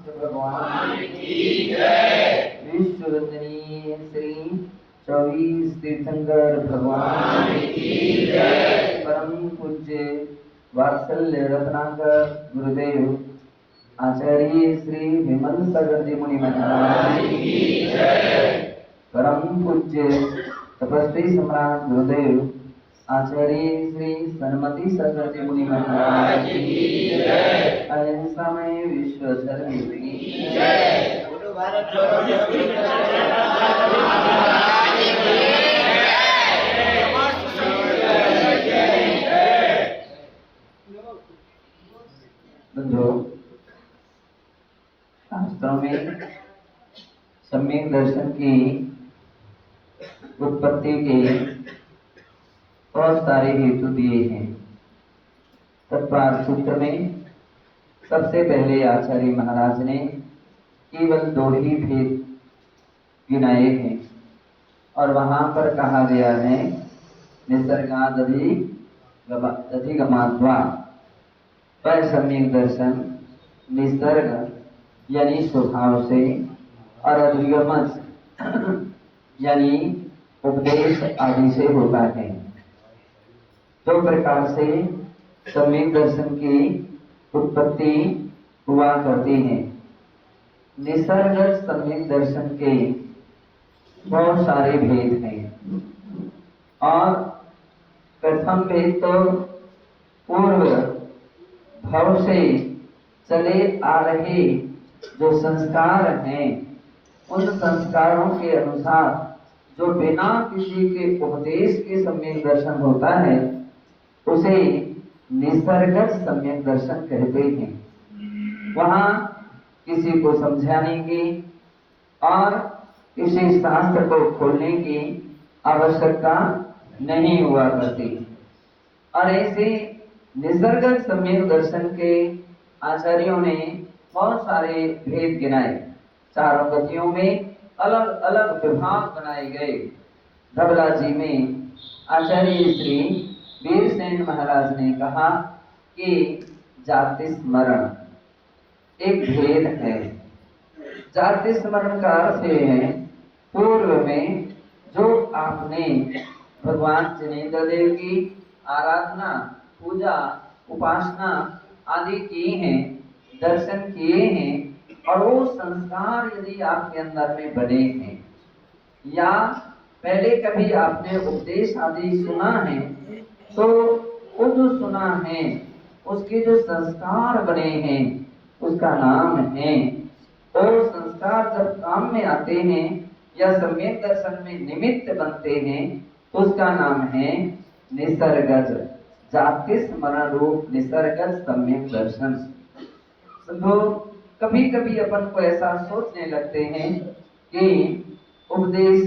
भगवान की जय। विश्व वंदनीय श्री 24 तीर्थंकर भगवान की जय। परम पूज्य वात्सल्य रत्नाकर गुरुदेव आचार्य श्री विमल सागर जी मुनि महाराज की जय। परम पूज्य तपस्वी सम्राट गुरुदेव आचार्य श्री सन्मति सागर जी मुनि महाराज की जय। अहिंसामय विश्व धर्म की जय। भारत बंधु, शास्त्रों में सम्यक दर्शन की उत्पत्ति के बहुत सारे हेतु दिए हैं। तत्पार सूत्र में सबसे पहले आचार्य महाराज ने केवल 2 ही भेद गिनाए हैं और वहां पर कहा गया है निसर्गादधिगमाद्वा पर सम्यक दर्शन निसर्ग यानी स्वभाव से और अधिगम यानी उपदेश आदि से होता है। 2 प्रकार से सम्यक दर्शन की उत्पत्ति हुआ करती है। निसर्ग सम्यक दर्शन के बहुत सारे भेद हैं और प्रथम भेद तो पूर्व भव से चले आ रहे जो संस्कार हैं, उन संस्कारों के अनुसार जो बिना किसी के उपदेश के सम्यक दर्शन होता है उसे निसर्गत सम्यक दर्शन कहते हैं। वहां किसी को समझाने की और किसी शास्त्र को खोलने की आवश्यकता नहीं हुआ करती और ऐसे निसर्गत सम्यक दर्शन के आचार्यों ने बहुत सारे भेद गिनाए। 4 गतियों में अलग अलग विभाग बनाए गए। धबला जी में आचार्य श्री वीरसेन महाराज ने कहा कि जाति स्मरण एक भेद है। जाति स्मरण का अर्थ है पूर्व में जो आपने भगवान जिनेन्द्र देव की आराधना, पूजा, उपासना आदि की हैं, दर्शन किए हैं और वो संस्कार यदि आपके अंदर में बने हैं या पहले कभी आपने उपदेश आदि सुना है तो वो जो सुना है उसके जो संस्कार बने हैं उसका नाम है। और संस्कार जब काम में आते हैं या सम्यक दर्शन में निमित्त बनते हैं तो उसका नाम है निसर्गज जाति स्मरण रूप निसर्गज सम्यक दर्शन। तो कभी कभी अपन को ऐसा सोचने लगते हैं कि उपदेश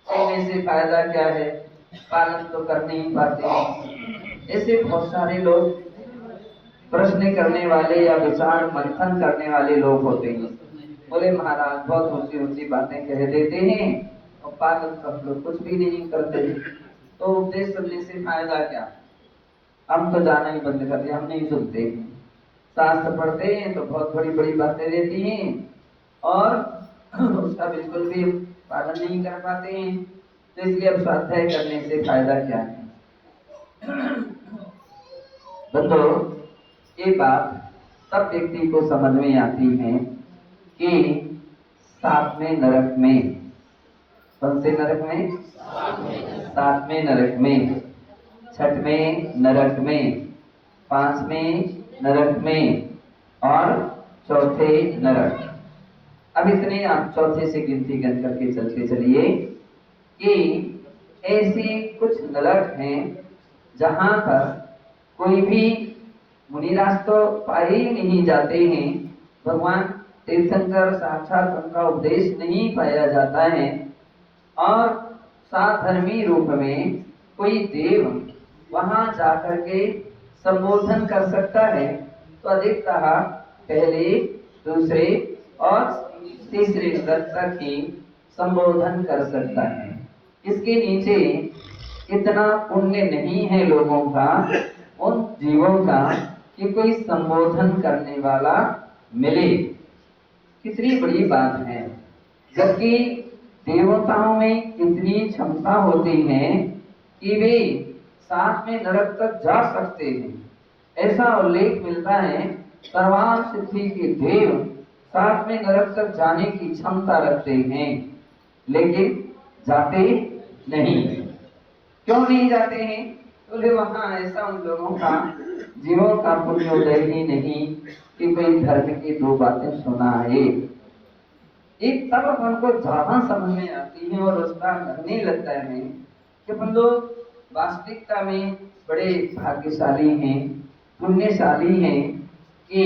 सुनने से फायदा क्या है, पालन तो कर नहीं पाते। ऐसे बहुत सारे लोग प्रश्न करने वाले या विचार मंथन करने वाले लोग होते हैं। बोले महाराज बहुत ऊंची ऊंची बातें कह देते हैं और पालन तो हम लोग कुछ भी नहीं करते, तो उपदेश सुनने से फायदा क्या, हम तो जाना ही बंद कर दिया, हम नहीं सुनते। शास्त्र पढ़ते हैं तो बहुत बड़ी बड़ी बातें देती हैं और उसका बिल्कुल भी पालन नहीं कर पाते हैं, तो इसलिए अब स्वाध्याय करने से फायदा क्या है। बंधु, ये बात तब व्यक्ति को समझ में आती है कि 7वें नरक में, कौन से नरक में, 7वें नरक में, 6वें नरक में, 5वें नरक में और 4थे नरक। अब इतने आप 4थे से गिनती गिन करके चलते चलिए कि ऐसे कुछ नरक हैं जहां पर कोई भी मुनिराज तो पाए ही नहीं जाते हैं, भगवान तीर्थंकर साक्षात उनका उपदेश नहीं पाया जाता है और साधर्मी रूप में कोई देव वहां जाकर के संबोधन कर सकता है तो अधिकतः पहले, दूसरे और तीसरे तक ही संबोधन कर सकता है। इसके नीचे इतना पुण्य नहीं है लोगों का, उन जीवों का कि कोई संबोधन करने वाला मिले, कितनी बड़ी बात है। जबकि देवताओं में इतनी क्षमता होती है कि वे साथ में नरक तक जा सकते हैं। ऐसा उल्लेख मिलता है सर्वान सिद्धि के देव साथ में नरक तक जाने की क्षमता रखते हैं, लेकिन जाते नहीं। क्यों नहीं जाते हैं? बोले वहां ऐसा उन लोगों का जीवों का पुण्योदय ही नहीं कि कोई धर्म की दो बातें सुनाए। एक तब हमको ज्यादा समझ में आती है और उसका लगने लगता है कि हम लोग वास्तविकता में बड़े भाग्यशाली हैं, पुण्यशाली हैं कि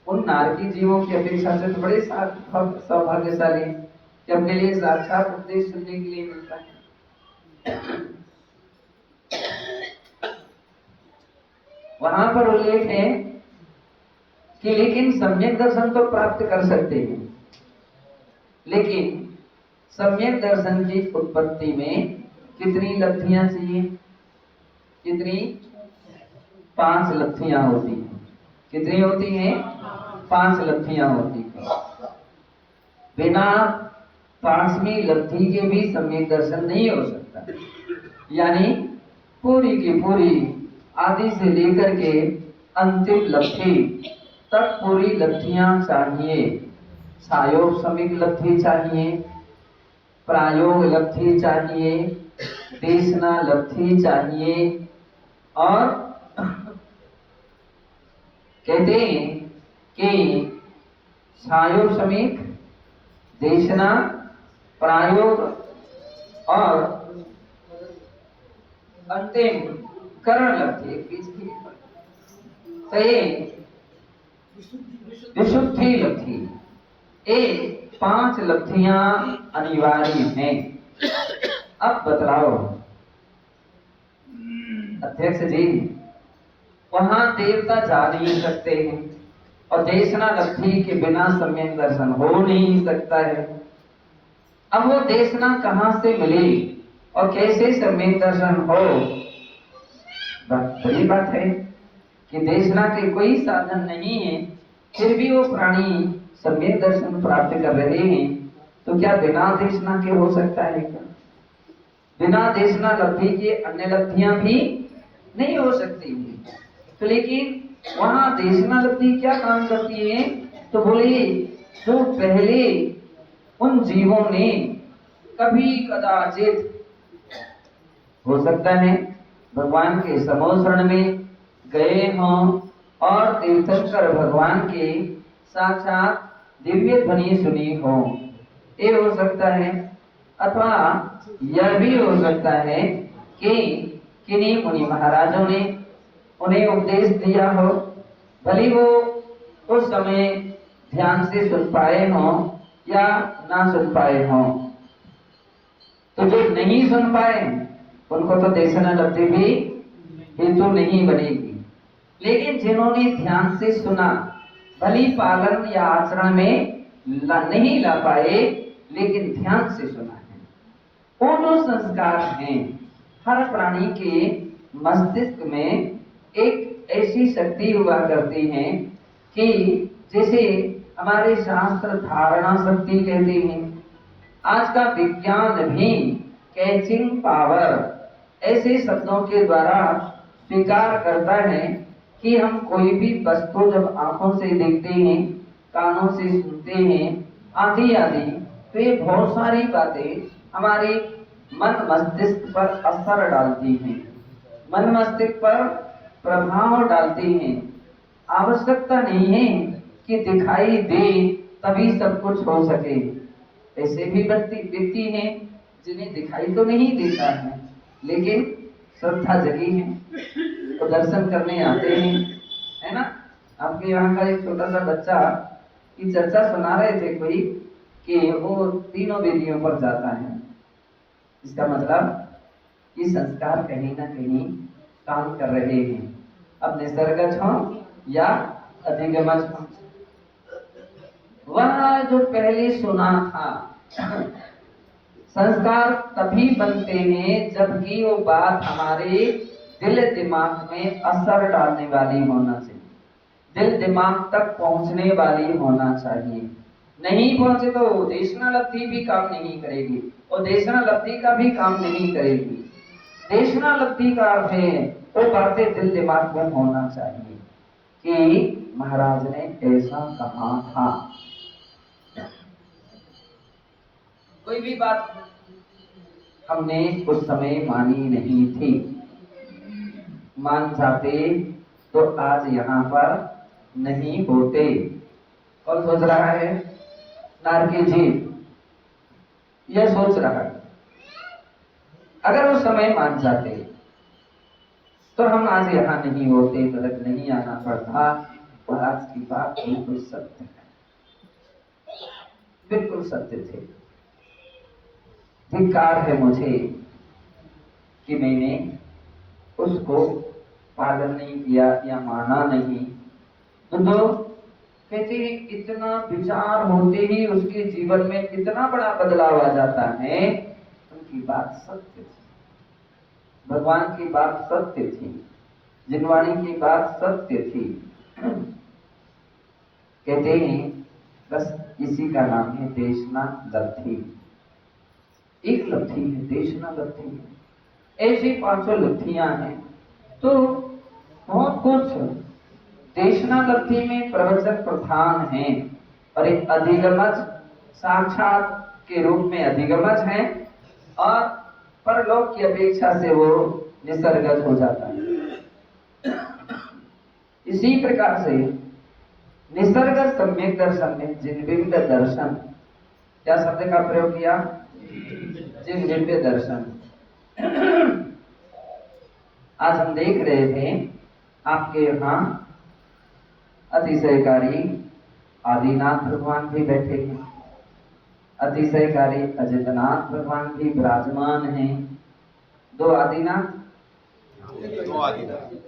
उन नारकी जीवों की अपेक्षा से तो बड़े सौभाग्यशाली कि अपने लिए साक्षात उपदेश सुनने के लिए मिलता है। वहां पर उल्लेख है कि लेकिन सम्यक दर्शन तो प्राप्त कर सकते हैं, लेकिन सम्यक दर्शन की उत्पत्ति में कितनी लब्धियां चाहिए? कितनी? 5 लब्धियां होती हैं। कितनी होती हैं? 5 लब्धियां होती हैं। बिना 5वीं लब्धि के भी सम्यक दर्शन नहीं हो सकता। यानी पूरी की पूरी आदि से लेकर के अंतिम लब्धि तक पूरी लब्धियां चाहिए। सायोग समीक लब्धि चाहिए, प्रायोग लब्धि चाहिए, देशना लब्धि चाहिए, और कहते हैं कि सायोग समीक, देशना, प्रायोग और अंतिम करण लब्धि बीच की, तो ये विशुद्धि लब्धि, ये 5 लब्धियां अनिवार्य हैं। अब बतलाओ अध्यक्ष जी, वहां देवता जा नहीं सकते हैं और देशना लब्धि के बिना सम्यक दर्शन हो नहीं सकता है। अब वो देशना कहां से मिले और कैसे सम्यक दर्शन हो? बड़ी बात है कि देशना के कोई साधन नहीं है, फिर भी वो प्राणी सम्यक दर्शन प्राप्त कर रहे हैं, तो क्या बिना देशना के हो सकता है क्या? बिना देशना लब्धि के अन्य लब्धियां भी नहीं हो सकती है। तो लेकिन वहां देशना लब्धि क्या काम करती है? तो बोले जो पहले उन जीवों ने कभी कदाचित हो सकता है भगवान के समोसरण में गए हों और तीर्थंकर भगवान के साक्षात दिव्य ध्वनि सुनी हो, ये हो सकता है। अथवा यह भी हो सकता है कि किन्हीं मुनि महाराजों ने उन्हें उपदेश दिया हो, भले वो उस समय ध्यान से सुन पाए हों या ना सुन पाए हों। तो जो नहीं सुन पाए उनको तो देशना लब्धि भी हेतु नहीं बनेगी, लेकिन जिन्होंने ध्यान से सुना, भली पालन या आचरण में नहीं ला पाए लेकिन ध्यान से सुना है, वो जो संस्कार हैं, हर प्राणी के मस्तिष्क में एक ऐसी शक्ति हुआ करती है कि जैसे हमारे शास्त्र धारणा शक्ति कहते हैं, आज का विज्ञान भी कैचिंग पावर ऐसे शब्दों के द्वारा स्वीकार करता है कि हम कोई भी वस्तु जब आंखों से देखते हैं, कानों से सुनते हैं, आदि आदि, तो ये बहुत सारी बातें हमारे मन मस्तिष्क पर असर डालती हैं, मन मस्तिष्क पर प्रभाव डालती हैं। आवश्यकता नहीं है कि दिखाई दे तभी सब कुछ हो सके। ऐसे भी व्यक्ति हैं जिन्हें दिखाई तो नहीं देता है, लेकिन श्रद्धा जगी है तो दर्शन करने आते हैं, है ना। आपके यहाँ का एक छोटा सा बच्चा की चर्चा सुना रहे थे कोई कि वो तीनों वेदियों पर जाता है। इसका मतलब ये संस्कार कहीं ना कहीं काम कर रहे हैं, अब निसर्गज हो या अधिगमज हो। वह जो पहले सुना था, संस्कार तभी बनते हैं जबकि वो बात हमारे दिल दिमाग में असर डालने वाली होना चाहिए। दिल दिमाग तक पहुंचने वाली होना चाहिए। नहीं पहुंचे तो देशनालब्धि भी काम नहीं करेगी और देशनालब्धि का भी काम नहीं करेगी। देशनालब्धि का अर्थ है वो बातें दिल दिमाग में होना चाहिए कि महाराज ने ऐसा कहा था। कोई भी बात हमने उस समय मानी नहीं थी, मान जाते तो आज यहाँ पर नहीं होते। कौन सोच रहा है? नारकी जी यह सोच रहा है अगर उस समय मान जाते तो हम आज यहाँ नहीं होते, मतलब नहीं आना पड़ता। और आज की बात बिल्कुल सत्य है, बिल्कुल सत्य थे। धिक्कार है मुझे कि मैंने उसको पालन नहीं किया या माना नहीं। तो कहते हैं इतना विचार होते ही उसके जीवन में इतना बड़ा बदलाव आ जाता है। उनकी बात सत्य थी, भगवान की बात सत्य थी, जिनवाणी की बात सत्य थी। कहते हैं बस इसी का नाम है देशनालब्धि। एक लब्धि है देशनालब्धि, ऐसी 500 लब्धियां हैं। तो बहुत कुछ देशनालब्धि में प्रवचन प्रधान है और एक अधिगमज साक्षात के रूप में अधिगमज है और परलोक की अपेक्षा से वो निसर्गज हो जाता है। इसी प्रकार से निसर्ग सम्यक दर्शन में जिनविम्ब दर्शन, क्या शब्द का प्रयोग किया? जिनविम्ब दर्शन। आज हम देख रहे थे आपके यहाँ अतिशयकारी आदिनाथ भगवान भी बैठे हैं, अतिशयकारी अजितनाथ भगवान भी विराजमान हैं। दो आदिनाथ,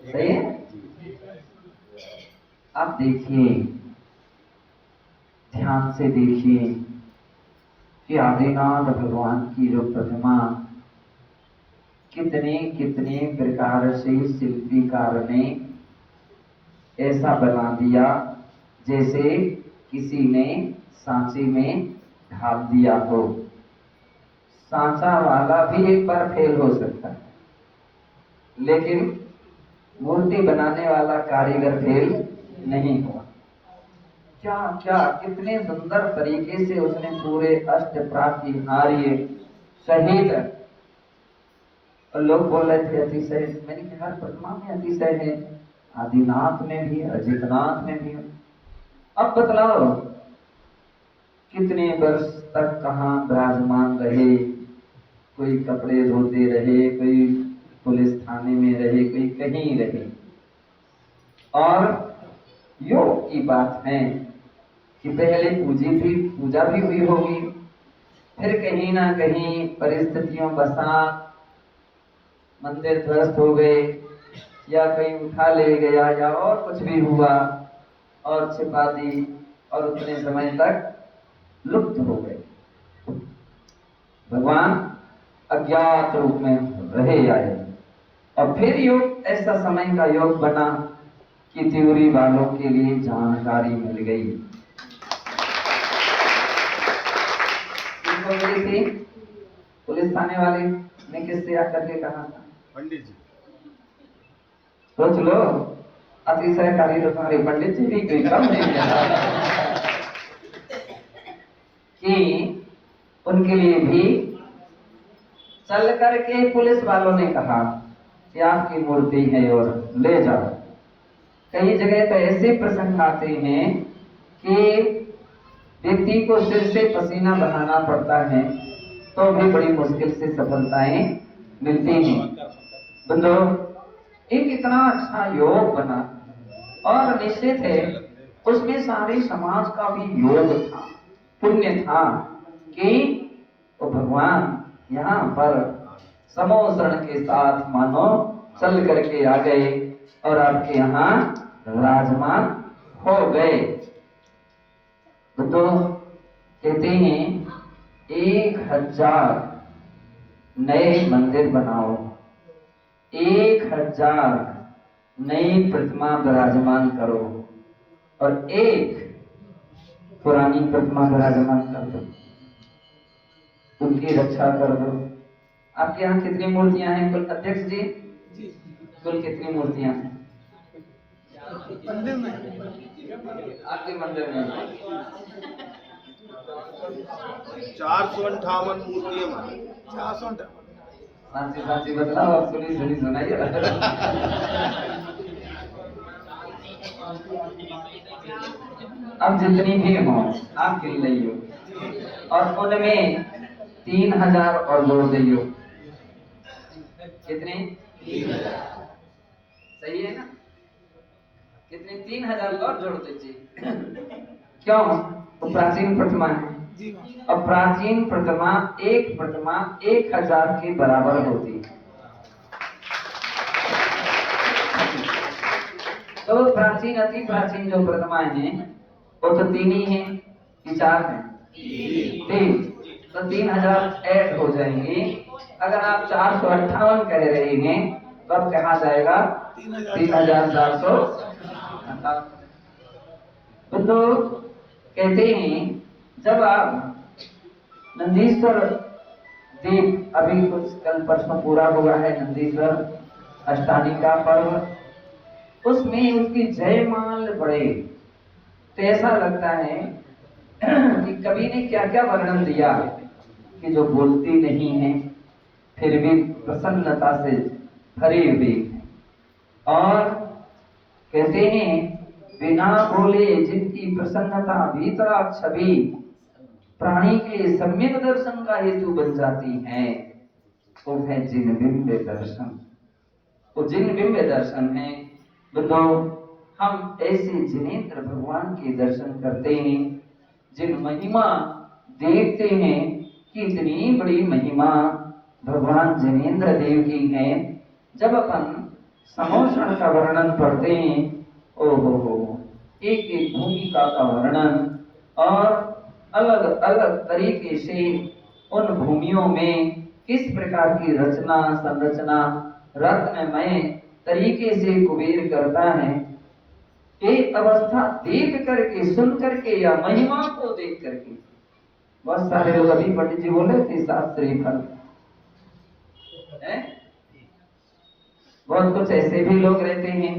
सही है। आप देखिए, ध्यान से देखिए कि आदिनाथ भगवान की जो प्रतिमा कितने कितने प्रकार से शिल्पीकार ने ऐसा बना दिया जैसे किसी ने सांचे में ढाल दिया हो। सांचा वाला भी एक बार फेल हो सकता है, लेकिन मूर्ति बनाने वाला कारीगर फेल नहीं हुआ। क्या क्या कितने सुंदर तरीके से उसने पूरे अष्ट प्रातिहार्य सहित, और लोग बोल रहे थे अतिशय। मैंने कहा हर प्रतिमा में अतिशय है, आदिनाथ में भी, अजितनाथ में भी। अब बतलाओ कितने वर्ष तक कहाँ विराजमान रहे? कोई कपड़े धोते रहे, कोई पुलिस थाने में रहे, कोई कहीं रहे। और योग की बात है कि पहले पूजा भी हुई होगी, फिर कहीं ना कहीं परिस्थितियों बसात मंदिर ध्वस्त हो गए या कहीं उठा ले गया या और कुछ भी हुआ और छिपा दी और उतने समय तक लुप्त हो गए। भगवान अज्ञात रूप में रहे आए और फिर योग ऐसा समय का योग बना कि त्योरी वालों के लिए जानकारी मिल गई। किसको मिली थी? पुलिस थाने वाले ने किससे आकर के कहा था? पंडित जी। सोच लो, अतिशयकारी तो तुम्हारे पंडित जी भी कोई कम नहीं कि उनके लिए भी चल करके पुलिस वालों ने कहा कि आपकी मूर्ति है और ले जाओ। कई जगह तो ऐसे प्रसंग आते हैं कि व्यक्ति को सिर से पसीना बहाना पड़ता है तो भी बड़ी मुश्किल से सफलताएं मिलती हैं। बंदो, एक इतना अच्छा योग बना और निश्चित है उसमें सारे समाज का भी योग था, पुण्य था कि वो भगवान यहाँ पर समोसरण के साथ मानो चल करके आ गए और आपके यहाँ विराजमान हो गए। तो कहते हैं 1000 नए मंदिर बनाओ, 1000 नई प्रतिमा विराजमान करो, और एक पुरानी प्रतिमा विराजमान कर दो, उनकी रक्षा कर दो। आपके यहाँ कितनी मूर्तियां हैं कुल अध्यक्ष जी? कुल कितनी मूर्तियां हैं मंदिर में? आपके मंदिर में? 458 मूर्तियां। 458। सांची सांची बताओ, आप सुनी सुनी सुनाइए। अब जितनी भी हो आप गिन लियो, और उनमें 3000 और जोड़ दियो। कितने? 3000। सही है ना? कितने? 3000 और जोड़ दीजिए। क्यों? वो प्राचीन प्रतिमा है, और प्राचीन प्रतिमा एक प्रतिमा 1000 के बराबर होती है। तो प्राचीन अति प्राचीन जो प्रतिमाएं हैं वो तो 3 ही हैं कि 4 हैं? 3। तो 3000 ऐड हो जाएंगे। अगर आप 458 कह रहे हैं तो अब कहा जाएगा 3400। तो कहते हैं जब आप नंदीश्वर देव, अभी कुछ कल परसों पूरा हुआ है नंदीश्वर अष्टमी का पर्व, उसमें उसकी जयमाल बढ़े तो ऐसा लगता है कि कवि ने क्या क्या वर्णन दिया कि जो बोलती नहीं है फिर भी प्रसन्नता से भरी हुई है। और कहते हैं बिना बोले जिनकी प्रसन्नता भीतरा छवि प्राणी के सम्यक दर्शन का हेतु बन जाती है, वो है जिन बिंब दर्शन। वो जिन बिंब दर्शन है बंधो, हम ऐसे जिनेंद्र भगवान के दर्शन करते हैं, जिन महिमा देखते हैं कि इतनी बड़ी महिमा भगवान जिनेंद्र देव की है। जब अपन समोषण का वर्णन पढ़ते हैं, ओ हो, एक एक भूमिका का वर्णन, और अलग अलग तरीके से उन भूमियों में किस प्रकार की रचना संरचना रत्नमय तरीके से कुबेर करता है। एक अवस्था देख करके, सुन करके, या महिमा को देख करके, बहुत सारे लोग, अभी पंडित जी बोले थे शास्त्री फल है, बहुत कुछ ऐसे भी लोग रहते हैं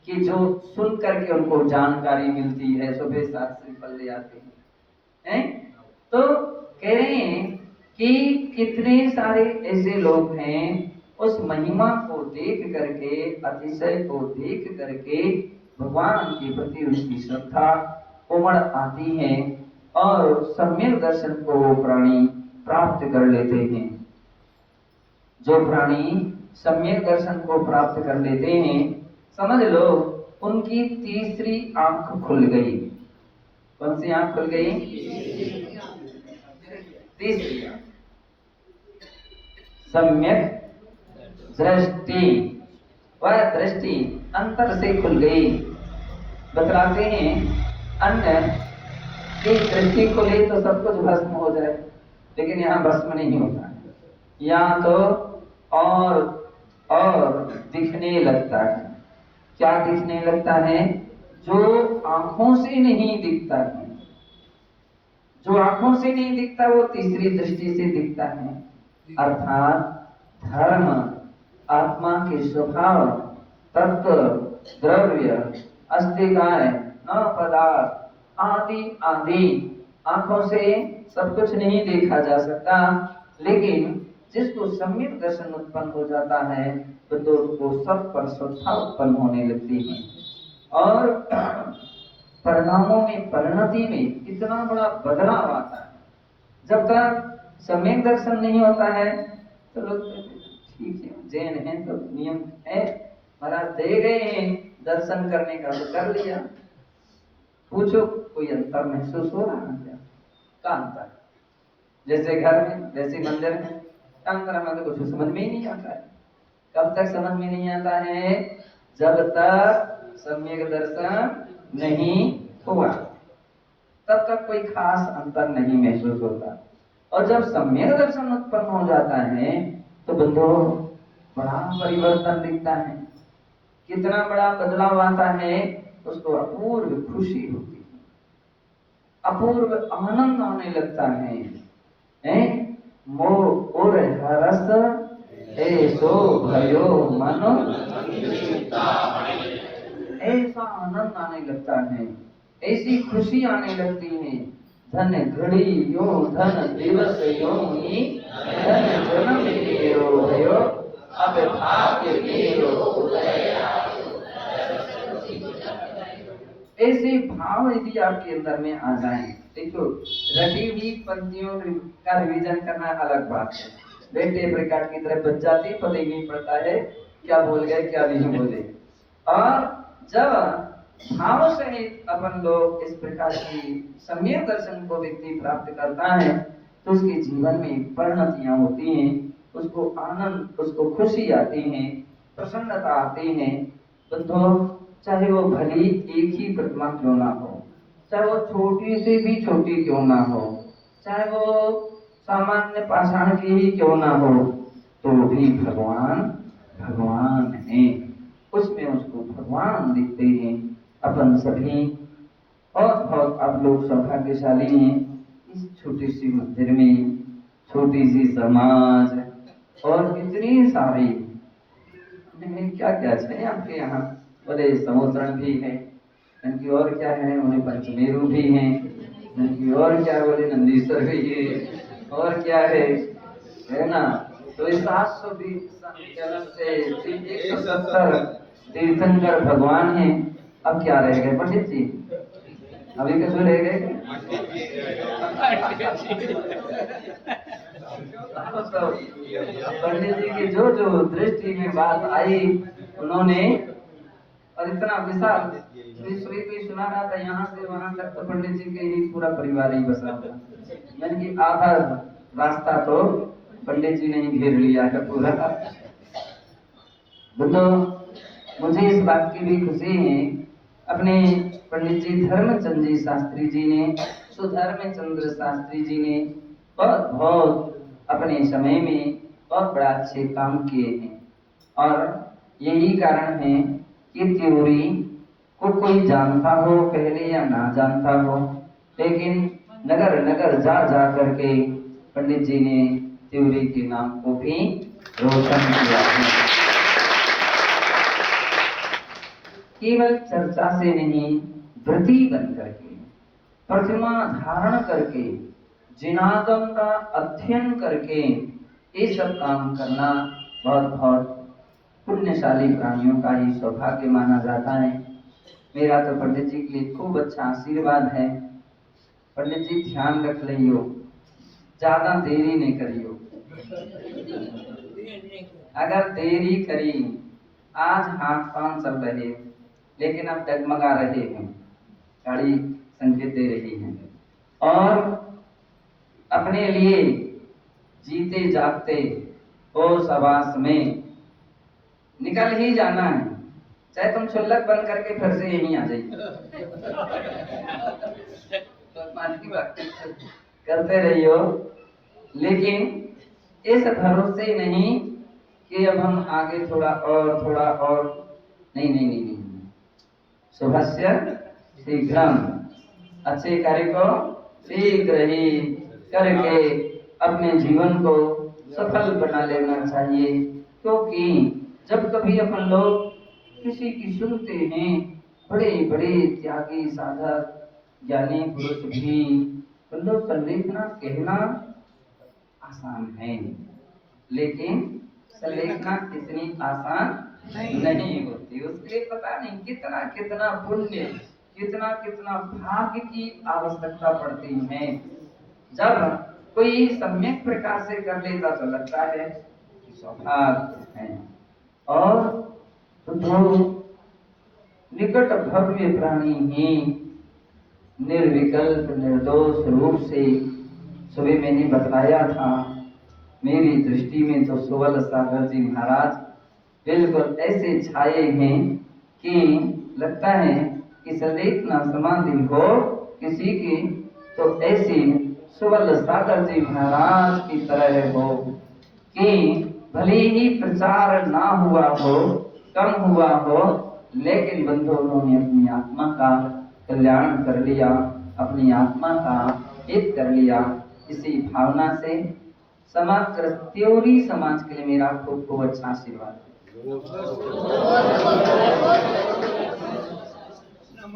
कि जो सुन करके उनको जानकारी मिलती है, सुबह शास्त्री फल ले आते हैं। तो कह रहे हैं कि कितने सारे ऐसे लोग हैं उस महिमा को देख करके, अतिशय को देख करके भगवान के प्रति उनकी श्रद्धा उमड़ आती है और सम्यक दर्शन को वो प्राणी प्राप्त कर लेते हैं। जो प्राणी सम्यक दर्शन को प्राप्त कर लेते हैं, समझ लो उनकी तीसरी आंख खुल गई। कौन सी आंख खुल गई? तीसरी सम्यक दृष्टि, वह दृष्टि अंतर से खुल गई। बतलाते हैं अन्य की दृष्टि खुले तो सब कुछ भस्म हो जाए, लेकिन यहाँ भस्म नहीं होता है, यहाँ तो और दिखने लगता है। क्या दिखने लगता है? जो आंखों से नहीं दिखता है, जो आंखों से नहीं दिखता वो तीसरी दृष्टि से दिखता है। अर्थात धर्म, आत्मा के स्वभाव, तत्व, द्रव्य, अस्तिकाय, न पदार्थ आदि आदि आंखों से सब कुछ नहीं देखा जा सकता, लेकिन जिसको सम्यक दर्शन उत्पन्न हो जाता है तो उसको सब पर श्रद्धा उत्पन्न होने लगती है। और परिणामों में, परिणति में इतना बड़ा बदलाव आता है। जब तक सम्यक दर्शन नहीं होता है तो लोग ठीक है, जैन है तो नियम है, महाराज दे गए हैं दर्शन करने का तो कर लिया। पूछो कोई अंतर महसूस हो रहा है क्या? का अंतर? जैसे घर में, जैसे मंदिर में, अंतर हमें तो कुछ समझ में ही नहीं आता है। कब तक समझ में नहीं आता है? जब तक सम्यक दर्शन नहीं हुआ, तब तक कोई खास अंतर नहीं महसूस होता। और जब सम्यक दर्शन उत्पन्न हो जाता है तो बंधु बड़ा परिवर्तन दिखता है। कितना बड़ा बदलाव आता है उसको अपूर्व खुशी होती है, अपूर्व आनंद आने लगता है। मोह और हरस ऐसो भयो मन, ऐसा आनंद आने लगता है, ऐसी खुशी आने लगती है। धन घड़ी यो धन दिवस यो ही, धन जन्म मेरो भयो, अब भाग्य मेरो उदय आयो। ऐसे भाव यदि आपके अंदर में आ जाएं, देखो रटी हुई पंक्तियों का रिवीजन करना अलग बात है। बेटे प्रकार की तरह बच जाती, पता ही नहीं पड़ता है क्या बोल गए क्या नहीं बोले। और जब भाव सहित अपन लोग इस प्रकार की सम्यक दर्शन को व्यक्ति प्राप्त करता है तो उसके जीवन में परिणतियां होती हैं, उसको आनंद, उसको खुशी आती है, प्रसन्नता आती है। तो चाहे वो भली एक ही प्रतिमा क्यों ना हो, चाहे वो छोटी से भी छोटी क्यों ना हो, चाहे वो सामान्य पाषाण की ही क्यों ना हो, तो भी भगवान भगवान है, उसमें उसको भगवान दिखते हैं। अपन सभी बहुत बहुत आप लोग सौभाग्यशाली हैं, इस छोटी सी मंदिर में छोटी सी समाज और इतनी सारी क्या क्या चाहिए आपके यहाँ, बोले समुद्रण भी है, इनकी और क्या है, उन्हें पंचमेरु भी है, इनकी और क्या बोले नंदीश्वर भी है, और क्या है ना। तो इस 720 से 170 तीर्थंकर भगवान हैं। अब क्या रह गए पंडित जी, अभी कैसे रह गए? पंडित जी की जो जो दृष्टि में बात आई उन्होंने, और इतना विशाल श्री भी सुना रहा था यहाँ से वहां तक, तो पंडित जी के ही पूरा परिवार ही बसा था, यानी कि आधा रास्ता तो पंडित जी ने ही घेर लिया है पूरा। तो मुझे इस बात की भी खुशी है, अपने पंडित जी धर्मचंद जी शास्त्री जी ने, सुधर्मचंद्र शास्त्री जी ने बहुत बहुत अपने समय में बहुत बड़ा अच्छे काम किए हैं। और यही कारण है कि त्योरी को कोई जानता हो पहले या ना जानता हो, लेकिन नगर नगर जा जा करके पंडित जी ने त्योरी के नाम को भी रोशन किया है। केवल चर्चा से नहीं, व्रती बन करके, प्रतिमा धारण करके, जिनागम का अध्ययन करके ये सब काम करना बहुत बहुत पुण्यशाली प्राणियों का ही सौभाग्य माना जाता है। मेरा तो पंडित जी के लिए खूब अच्छा आशीर्वाद है। पंडित जी ध्यान रख लियो, ज्यादा देरी नहीं करियो। अगर देरी करी, आज हाथ पांव चल रहे लेकिन अब डगमगा रहे हैं, गाड़ी संकेत दे रही है, और अपने लिए जीते जागते और सवास में निकल ही जाना है, चाहे तुम छुल्लक बन करके फिर से यहीं आ जाइए। करते रहियो, लेकिन इस भरोसे नहीं कि अब हम आगे थोड़ा और नहीं। शुभस्य शीघ्रम, अच्छे कार्य को शीघ्र ही करके अपने जीवन को सफल बना लेना चाहिए। क्योंकि जब कभी अपन लोग किसी की सुनते हैं, बड़े बड़े त्यागी साधक ज्ञानी पुरुष भी, तो संलेखना कहना आसान है, लेकिन संलेखना इतनी आसान नहीं होती। उसके लिए पता नहीं कितना कितना पुण्य, कितना कितना भाग्य की आवश्यकता पड़ती है। जब कोई सम्यक प्रकार से कर लेता तो लगता है सौभाग्य है। और तो निकट भव्य प्राणी ही निर्विकल्प निर्दोष रूप से, सुबह मैंने बतलाया था, मेरी दृष्टि में तो सुवल सागर जी महाराज बिल्कुल ऐसे छाए हैं कि लगता है कि संलेखना समाधि हो किसी की तो ऐसी सुवल सागर जी महाराज की तरह हो कि भले ही प्रचार ना हुआ हो, कम हुआ हो, लेकिन बंधु उन्होंने अपनी आत्मा का कल्याण कर लिया, अपनी आत्मा का हित कर लिया। इसी भावना से समग्र त्योरी समाज के लिए मेरा खूब खूब अच्छा आशीर्वाद।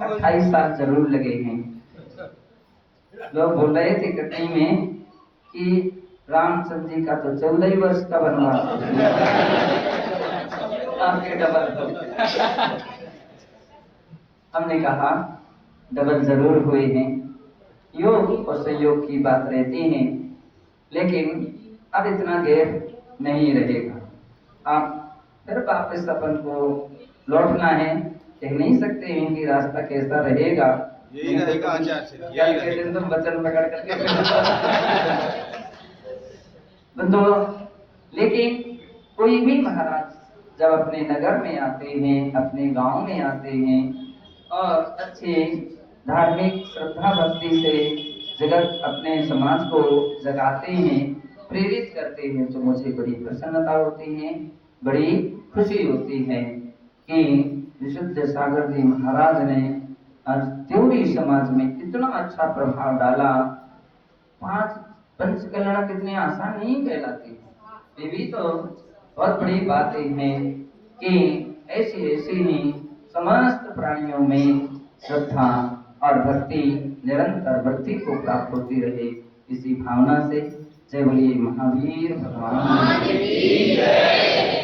28 साल जरूर लगे हैं। लोग बोल रहे थे कटनी में कि रामचंद्र जी का तो 14 वर्ष का वनवास आपके डबल हो। हमने कहा डबल जरूर हुए हैं, योग और संयोग की बात रहती है, लेकिन अब इतना गैप नहीं रहेगा। आप फिर वापस अपन को लौटना है, कह नहीं सकते हैं कि रास्ता कैसा रहेगा। यही रहेगा आचार्य, यही रहेगा। तुम वचन पकड़ करके बंधु, लेकिन कोई भी महाराज जब अपने नगर में आते हैं, अपने गांव में आते हैं और अच्छे धार्मिक श्रद्धा भक्ति से जगत अपने समाज को जगाते हैं, प्रेरित करते हैं, तो मुझे बड़ी प्रसन्नता होती है, बड़ी खुशी होती है कि विशुद्ध सागर जी महाराज ने आज त्योरी समाज में इतना अच्छा प्रभाव डाला। 5 पंच कल्याण कितने आसान नहीं कहलाती, ये भी तो बहुत बड़ी बातें हैं कि ऐसी ही समस्त प्राणियों में श्रद्धा और भक्ति निरंतर वृद्धि को प्राप्त होती रहे। इसी भावना से जय बोलिए महावीर भगवान की जय।